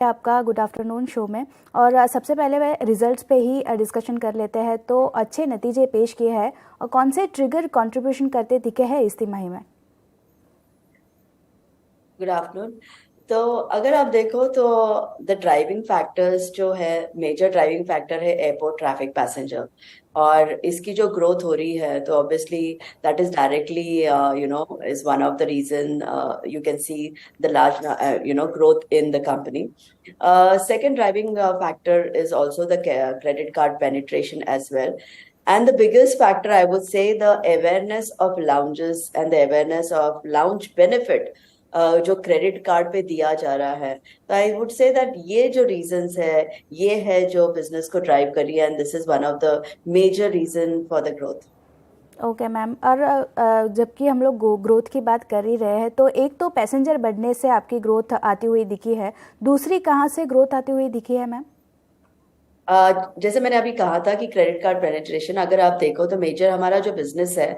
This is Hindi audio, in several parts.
आपका गुड आफ्टरनून शो में। और सबसे पहले वह रिजल्ट्स पे ही डिस्कशन कर लेते हैं। तो अच्छे नतीजे पेश किए हैं और कौन से ट्रिगर कंट्रीब्यूशन करते दिखे हैं इस तिमाही में? Good afternoon. तो अगर आप देखो तो द ड्राइविंग फैक्टर्स जो है, मेजर ड्राइविंग फैक्टर है एयरपोर्ट ट्रैफिक पैसेंजर। और इसकी जो ग्रोथ हो रही है तो obviously that is directly is one of the reason you can see the large growth in the company. Second driving factor is also the credit card penetration as well. And the biggest factor, I would say, the awareness of lounges and the awareness of lounge benefit जो क्रेडिट कार्ड पे दिया जा रहा है. तो आई वुड से दैट ये जो रीजंस है, ये है जो बिजनेस को ड्राइव कर रही है, and this is one of the major reason for the growth. Okay ma'am. और जबकि हम लोग ग्रोथ की बात कर ही रहे हैं, तो एक तो पैसेंजर बढ़ने से आपकी ग्रोथ आती हुई दिखी है, दूसरी कहाँ से ग्रोथ आती हुई दिखी है मैम? जैसे मैंने अभी कहा था कि क्रेडिट कार्ड पेनिट्रेशन अगर आप देखो तो मेजर हमारा जो बिजनेस है,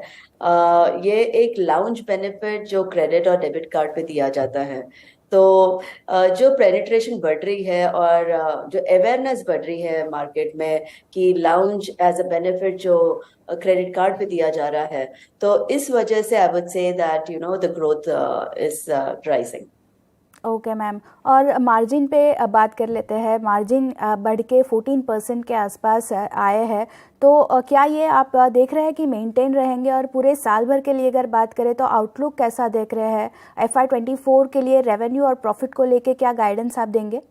ये एक लाउंज बेनिफिट जो क्रेडिट और डेबिट कार्ड पे दिया जाता है. तो जो पेनिट्रेशन बढ़ रही है और जो अवेयरनेस बढ़ रही है मार्केट में कि लाउंज एज अ बेनिफिट जो क्रेडिट कार्ड पे दिया जा रहा है, तो इस वजह से I would say that the growth is rising. Okay ma'am. और मार्जिन पे बात कर लेते हैं। मार्जिन बढ़ के 14% के आसपास आए हैं। तो क्या ये आप देख रहे हैं कि मेंटेन रहेंगे? और पूरे साल भर के लिए अगर बात करें तो आउटलुक कैसा देख रहे हैं? FY24 के लिए रेवेन्यू और प्रॉफिट को लेके क्या गाइडेंस आप देंगे?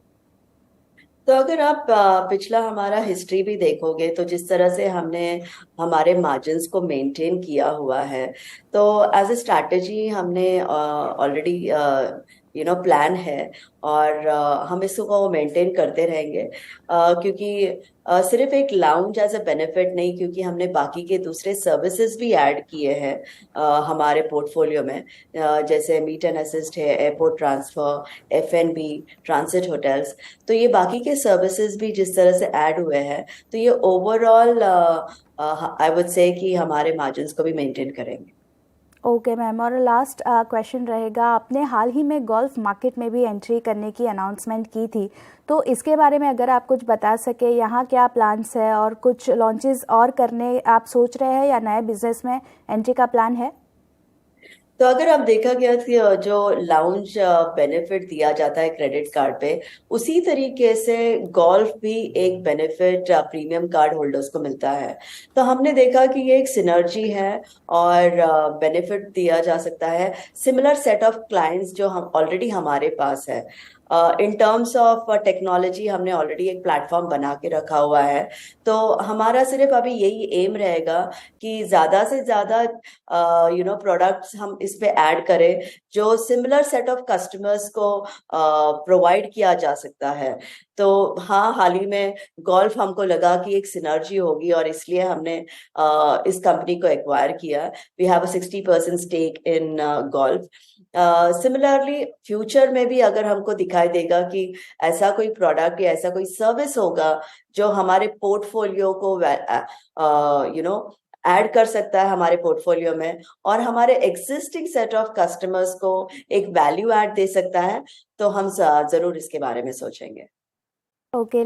तो अगर आप पिछला हमारा हिस्ट्री भी देखोगे तो जिस तरह से हमने हमारे मार्जिन्स को मेंटेन किया हुआ है, तो एज अ स्ट्रैटेजी हमने ऑलरेडी प्लान है. और हम इसको मेंटेन करते रहेंगे, क्योंकि सिर्फ एक लाउंज एज अ बेनिफिट नहीं, क्योंकि हमने बाकी के दूसरे सर्विसेज भी ऐड किए हैं हमारे पोर्टफोलियो में. जैसे मीट एंड असिस्ट है, airport transfer, F&B, transit hotels. तो ये बाकी के सर्विसेज भी जिस तरह से ऐड हुए हैं, तो ये ओवरऑल आई वुड से कि हमारे मार्जिन्स को भी मेंटेन करेंगे. Okay ma'am. और लास्ट क्वेश्चन रहेगा, आपने हाल ही में गोल्फ मार्केट में भी एंट्री करने की अनाउंसमेंट की थी, तो इसके बारे में अगर आप कुछ बता सके, यहाँ क्या प्लान्स है और कुछ लॉन्चेस और करने आप सोच रहे हैं या नए बिजनेस में एंट्री का प्लान है? तो अगर आप देखा गया कि जो लाउंज बेनिफिट दिया जाता है क्रेडिट कार्ड पे, उसी तरीके से गोल्फ भी एक बेनिफिट प्रीमियम कार्ड होल्डर्स को मिलता है. तो हमने देखा कि ये एक सिनर्जी है और बेनिफिट दिया जा सकता है सिमिलर सेट ऑफ क्लाइंट्स जो हम ऑलरेडी हमारे पास है. इन टर्म्स ऑफ टेक्नोलॉजी हमने ऑलरेडी एक प्लेटफॉर्म बना के रखा हुआ है. तो हमारा सिर्फ अभी यही एम रहेगा कि ज्यादा से ज्यादा प्रोडक्ट्स हम इस पे ऐड करें जो सिमिलर सेट ऑफ कस्टमर्स को प्रोवाइड किया जा सकता है. तो हाँ, हाल ही में गोल्फ हमको लगा कि एक सिनर्जी होगी और इसलिए हमने इस कंपनी को एक्वायर किया. We have a 60% stake in Golf. Similarly future में भी अगर हमको दिखाई देगा कि ऐसा कोई प्रोडक्ट या ऐसा कोई सर्विस होगा जो हमारे पोर्टफोलियो को ऐड कर सकता है हमारे पोर्टफोलियो में, और हमारे एग्जिस्टिंग सेट ऑफ कस्टमर्स को एक वैल्यू ऐड दे सकता है, तो हम जरूर इसके बारे में सोचेंगे. ओके।